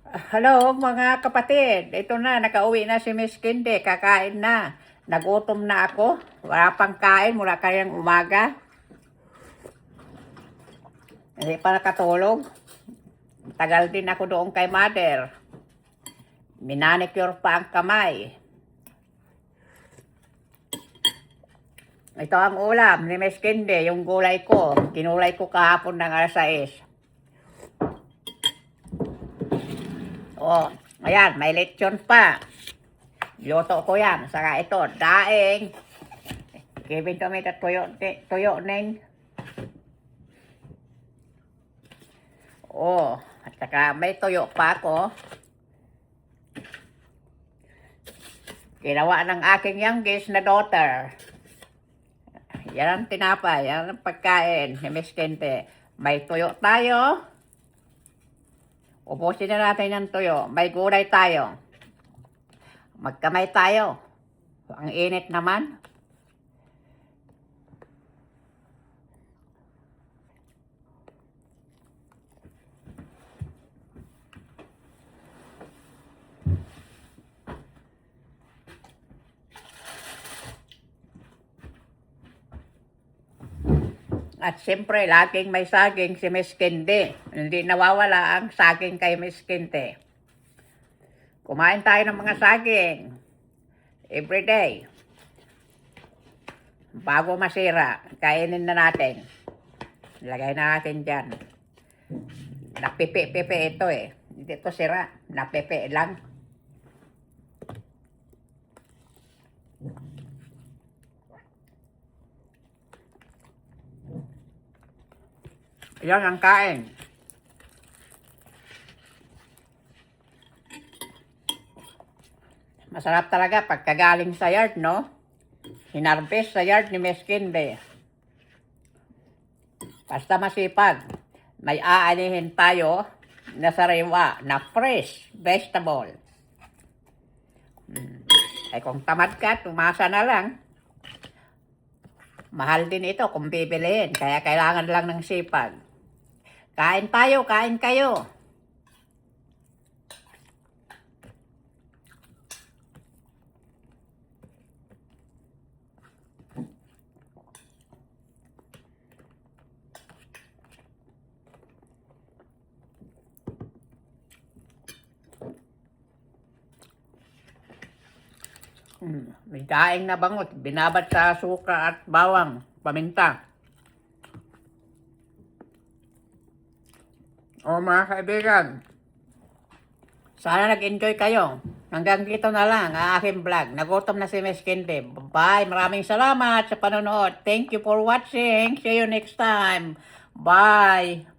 Hello mga kapatid, ito na, nakauwi na si Miss Kinde, kakain na. Nagutom na ako, wala pang kain mula kayang umaga. Hindi pa nakatulog. Tagal din ako doon kay mother. Minanicure pa ang kamay. Ito ang ulam ni Miss Kinde, yung gulay ko. Kinulay ko kahapon ng alas 6. Oh, ayan, may lechon pa. Luto ko yan. Saka ito, daing. Giving to me the tuyo ning. Oh, at saka may tuyo pa ako. Ginawa ng aking youngest na daughter. Yan ang tinapay, yan ang pagkain. Miss Kente, may tuyo tayo. Ubusin na natin ng tuyo. May gulay tayo. Magkamay tayo. Ang init naman. At siyempre, laging may saging si Miss Kende. Hindi nawawala ang saging kay Miss Kende. Kumain tayo ng mga saging. Everyday. Bago masira, kainin na natin. Lagay na natin dyan. Napipi-pipi ito eh. Hindi ito sira. Napipi lang. Yan ang kain. Masarap talaga pagkagaling sa yard, no? Hinarvest sa yard ni Miss Kinde. Basta masipag. May aanihin tayo na sariwa, na fresh vegetable. Ay kung tamad ka, tumasa na lang. Mahal din ito kung bibilihin. Kaya kailangan lang ng sipag. Kain tayo, kain kayo. May daing na bangot. Binabad sa suka at bawang, paminta. O mga kaibigan, sana nag-enjoy kayo. Hanggang dito na lang ang aking vlog. Nagutom na si Miss Kinde. Bye! Maraming salamat sa panonood. Thank you for watching. See you next time. Bye!